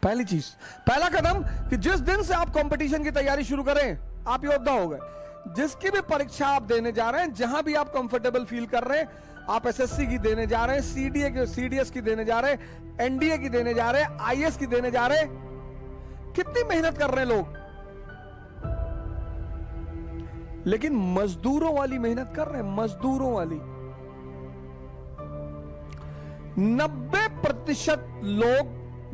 पहली चीज, पहला कदम कि जिस दिन से आप कंपटीशन की तैयारी शुरू करें आप योद्धा हो गए। जिसकी भी परीक्षा आप देने जा रहे हैं, जहां भी आप कंफर्टेबल फील कर रहे हैं, आप एसएससी की देने जा रहे हैं, सीडीएस की देने जा रहे हैं, एनडीए की देने जा रहे हैं, आईएएस की देने जा रहे हैं, कितनी मेहनत कर रहे हैं लोग, लेकिन मजदूरों वाली मेहनत कर रहे हैं, मजदूरों वाली। 90% लोग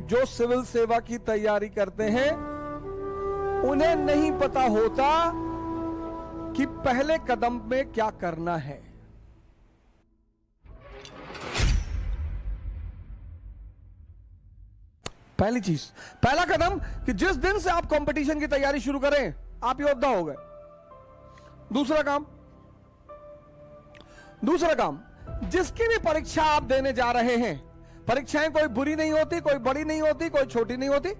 जो सिविल सेवा की तैयारी करते हैं उन्हें नहीं पता होता कि पहले कदम में क्या करना है। पहली चीज, पहला कदम कि जिस दिन से आप कंपटीशन की तैयारी शुरू करें आप योद्धा हो गए। दूसरा काम, जिसकी भी परीक्षा आप देने जा रहे हैं, परीक्षाएं कोई बुरी नहीं होती, कोई बड़ी नहीं होती, कोई छोटी नहीं होती,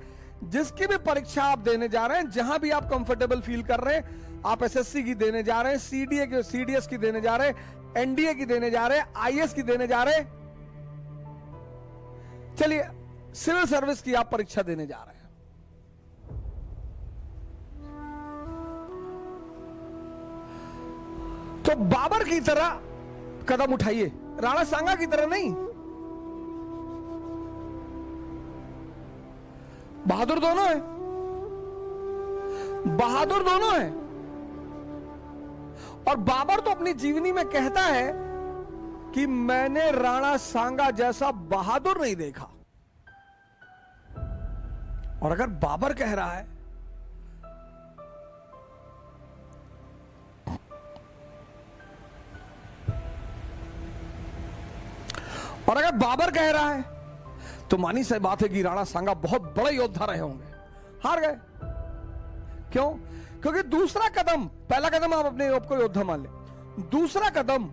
जिसकी भी परीक्षा आप देने जा रहे हैं, जहां भी आप कंफर्टेबल फील कर रहे हैं, आप एसएससी की देने जा रहे हैं, सीडीएस की देने जा रहे हैं, एनडीए की देने जा रहे हैं, आईएएस की देने जा रहे हैं, चलिए सिविल सर्विस की आप परीक्षा देने जा रहे हैं, तो बाबर की तरह कदम उठाइए, राणा सांगा की तरह नहीं। बहादुर दोनों है, बहादुर दोनों है। और बाबर तो अपनी जीवनी में कहता है कि मैंने राणा सांगा जैसा बहादुर नहीं देखा। और अगर बाबर कह रहा है तो मानी सही बात है कि राणा सांगा बहुत बड़े योद्धा रहे होंगे, हार गए। क्यों? क्योंकि दूसरा कदम, पहला कदम आप अपने आप को योद्धा मान ले, दूसरा कदम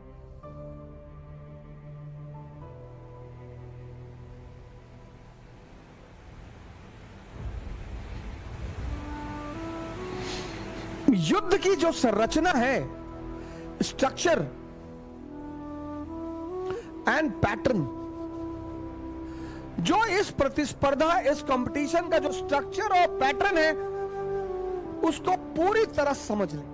युद्ध की जो संरचना है, स्ट्रक्चर एंड पैटर्न, जो इस प्रतिस्पर्धा, इस कंपटीशन का जो स्ट्रक्चर और पैटर्न है, उसको पूरी तरह समझ लें।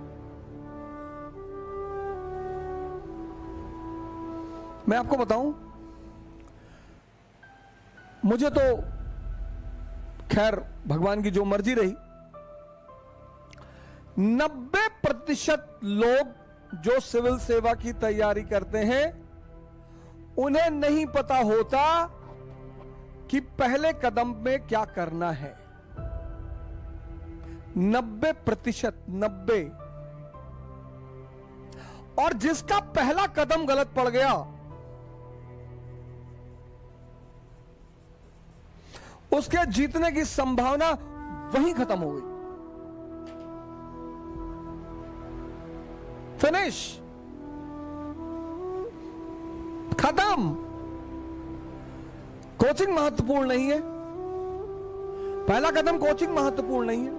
मैं आपको बताऊं, मुझे तो खैर भगवान की जो मर्जी रही, 90% लोग जो सिविल सेवा की तैयारी करते हैं उन्हें नहीं पता होता कि पहले कदम में क्या करना है। 90%, 90। और जिसका पहला कदम गलत पड़ गया, उसके जीतने की संभावना वहीं खत्म हो गई। फिनिश, खत्म। कोचिंग महत्वपूर्ण नहीं है, पहला कदम कोचिंग महत्वपूर्ण नहीं है।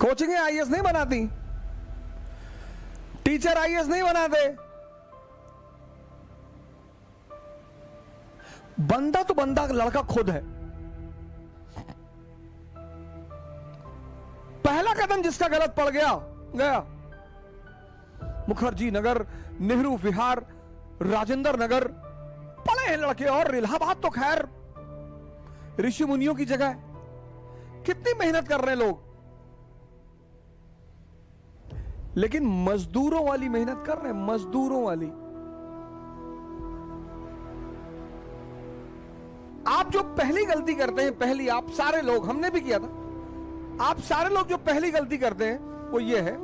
कोचिंग आईएएस नहीं बनाती, टीचर आईएएस नहीं बनाते। बंदा तो बंदा, लड़का खुद है। पहला कदम जिसका गलत पड़ गया, मुखर्जी नगर, नेहरू विहार, राजेंद्र नगर पड़े हैं लड़के। और इलाहाबाद तो खैर ऋषि मुनियों की जगह है। कितनी मेहनत कर रहे हैं लोग, लेकिन मजदूरों वाली मेहनत कर रहे हैं, मजदूरों वाली। आप जो पहली गलती करते हैं, पहली आप सारे लोग, हमने भी किया था, आप सारे लोग जो पहली गलती करते हैं वो ये है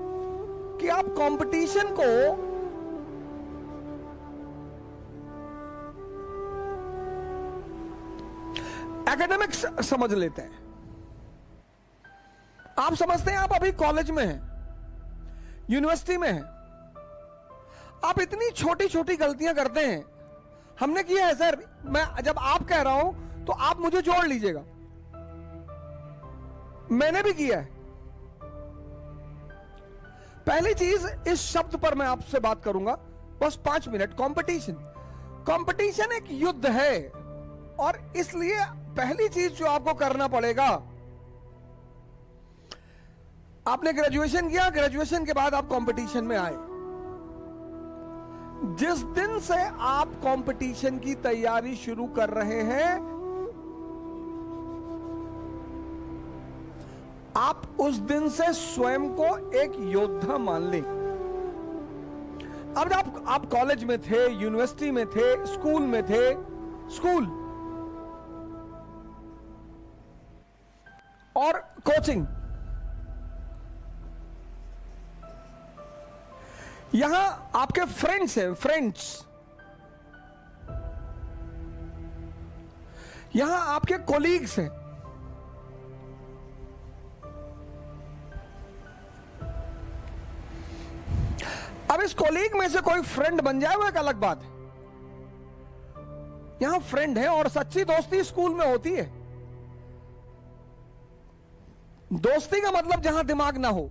कि आप कंपटीशन को एकेडमिक्स समझ लेते हैं। आप समझते हैं आप अभी कॉलेज में हैं, यूनिवर्सिटी में हैं, आप इतनी छोटी छोटी गलतियां करते हैं। हमने किया है सर, मैं जब आप कह रहा हूं तो आप मुझे जोड़ लीजिएगा, मैंने भी किया है। पहली चीज, इस शब्द पर मैं आपसे बात करूंगा बस 5 मिनट। कंपटीशन। कंपटीशन एक युद्ध है, और इसलिए पहली चीज जो आपको करना पड़ेगा, आपने ग्रेजुएशन किया, ग्रेजुएशन के बाद आप कंपटीशन में आए। जिस दिन से आप कंपटीशन की तैयारी शुरू कर रहे हैं, आप उस दिन से स्वयं को एक योद्धा मान लें। अब आप कॉलेज में थे, यूनिवर्सिटी में थे, स्कूल में थे, स्कूल और कोचिंग, यहां आपके फ्रेंड्स हैं, फ्रेंड्स, यहां आपके कोलीग्स हैं। अब इस कोलीग में से कोई फ्रेंड बन जाए वो एक अलग बात है। यहां फ्रेंड है, और सच्ची दोस्ती स्कूल में होती है। दोस्ती का मतलब जहां दिमाग ना हो।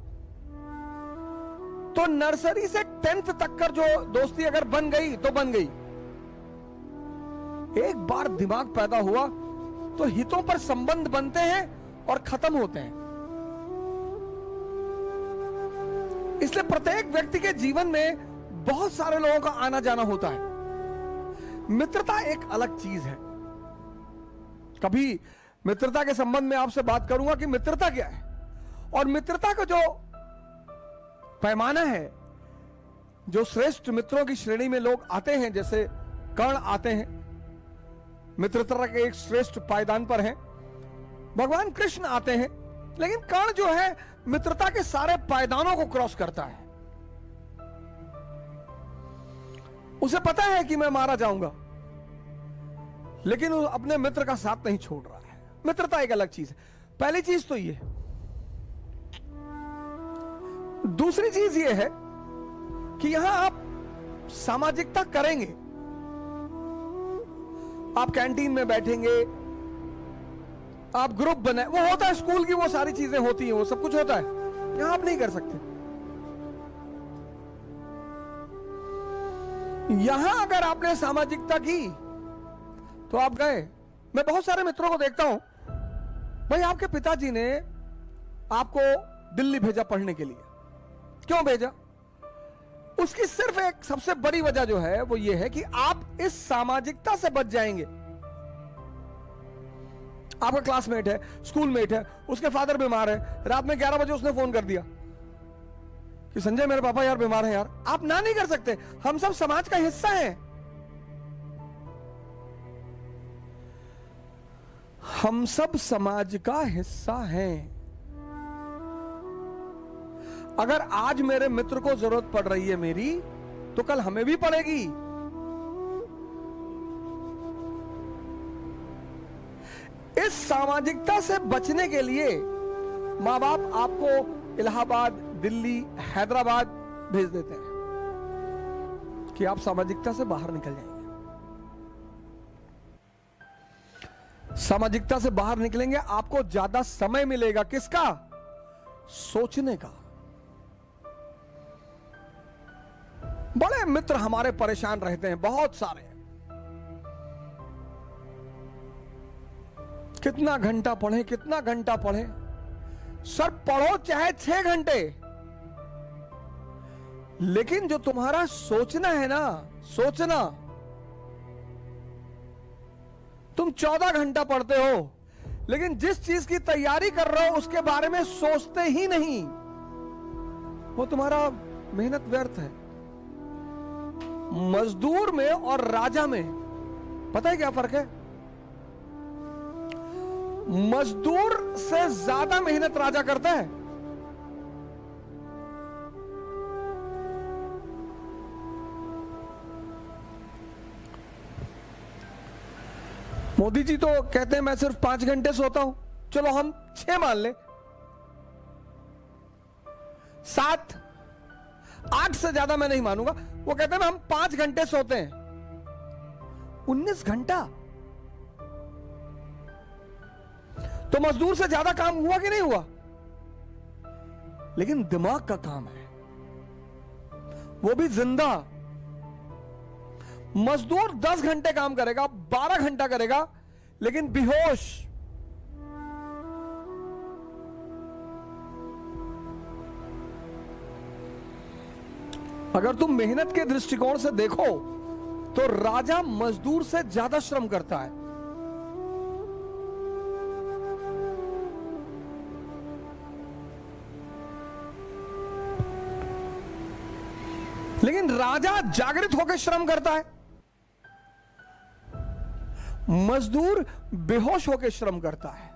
तो नर्सरी से 10th तक कर जो दोस्ती अगर बन गई तो बन गई। एक बार दिमाग पैदा हुआ तो हितों पर संबंध बनते हैं और खत्म होते हैं। इसलिए प्रत्येक व्यक्ति के जीवन में बहुत सारे लोगों का आना जाना होता है। मित्रता एक अलग चीज है। कभी मित्रता के संबंध में आपसे बात करूंगा कि मित्रता क्या है, और मित्रता का जो पैमाना है, जो श्रेष्ठ मित्रों की श्रेणी में लोग आते हैं, जैसे कर्ण आते हैं, मित्रता के एक श्रेष्ठ पायदान पर हैं। भगवान कृष्ण आते हैं, लेकिन कर्ण जो है मित्रता के सारे पायदानों को क्रॉस करता है। उसे पता है कि मैं मारा जाऊंगा, लेकिन वो अपने मित्र का साथ नहीं छोड़ रहा है। मित्रता एक अलग चीज है। पहली चीज तो ये। दूसरी चीज ये है कि यहां आप सामाजिकता करेंगे। आप कैंटीन में बैठेंगे, आप ग्रुप बनाए, वो होता है स्कूल की, वो सारी चीजें होती हैं, वो सब कुछ होता है। यहां आप नहीं कर सकते। यहां अगर आपने सामाजिकता की तो आप गए। मैं बहुत सारे मित्रों को देखता हूं, भाई आपके पिताजी ने आपको दिल्ली भेजा पढ़ने के लिए। क्यों भेजा? उसकी सिर्फ एक सबसे बड़ी वजह जो है वो ये है कि आप इस सामाजिकता से बच जाएंगे। आपका क्लासमेट है, स्कूलमेट है, उसके फादर बीमार है, रात में 11 बजे उसने फोन कर दिया कि संजय मेरे पापा यार बीमार हैं यार। आप ना नहीं कर सकते। हम सब समाज का हिस्सा हैं। हम सब समाज का हिस्सा हैं। अगर आज मेरे मित्र को जरूरत पड़ रही है मेरी, तो कल हमें भी पड़ेगी। इस सामाजिकता से बचने के लिए मां बाप आपको इलाहाबाद, दिल्ली, हैदराबाद भेज देते हैं कि आप सामाजिकता से बाहर निकल जाएंगे। सामाजिकता से बाहर निकलेंगे, आपको ज्यादा समय मिलेगा। किसका? सोचने का। बड़े मित्र हमारे परेशान रहते हैं, बहुत सारे। कितना घंटा पढ़े, कितना घंटा पढ़े। सर पढ़ो चाहे 6 घंटे, लेकिन जो तुम्हारा सोचना है ना, सोचना, तुम 14 घंटा पढ़ते हो, लेकिन जिस चीज की तैयारी कर रहे हो उसके बारे में सोचते ही नहीं, वो तुम्हारा मेहनत व्यर्थ है। मजदूर में और राजा में पता है क्या फर्क है? मजदूर से ज्यादा मेहनत राजा करता है। मोदी जी तो कहते हैं मैं सिर्फ 5 घंटे सोता हूं। चलो हम 6 मान ले, 7, 8 से ज्यादा मैं नहीं मानूंगा। वो कहते हैं हम 5 घंटे सोते हैं। 19 घंटा तो मजदूर से ज्यादा काम हुआ कि नहीं हुआ? लेकिन दिमाग का काम है। वो भी जिंदा। मजदूर 10 घंटे काम करेगा, 12 घंटा करेगा, लेकिन बेहोश। अगर तुम मेहनत के दृष्टिकोण से देखो तो राजा मजदूर से ज्यादा श्रम करता है। लेकिन राजा जागृत होकर श्रम करता है, मजदूर बेहोश होकर श्रम करता है।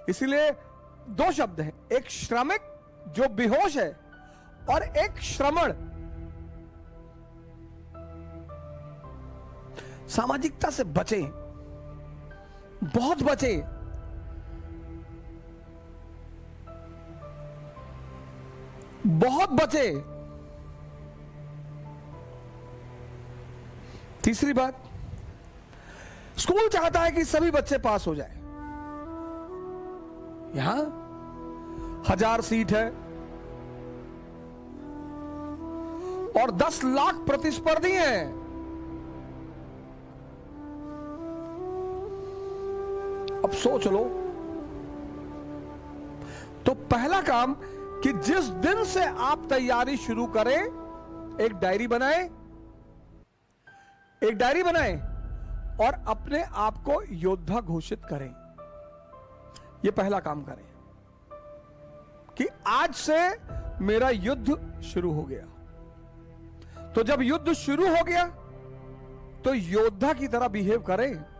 इसीलिए दो शब्द हैं, एक श्रमिक जो बेहोश है और एक श्रमण। सामाजिकता से बचे, बहुत बचे। बहुत बचे। तीसरी बात, स्कूल चाहता है कि सभी बच्चे पास हो जाए। यहां 1000 सीट है और 10 लाख प्रतिस्पर्धी हैं। अब सोच लो, तो पहला काम कि जिस दिन से आप तैयारी शुरू करें, एक डायरी बनाएं, एक डायरी बनाएं और अपने आप को योद्धा घोषित करें। यह पहला काम करें कि आज से मेरा युद्ध शुरू हो गया। तो जब युद्ध शुरू हो गया तो योद्धा की तरह बिहेव करें।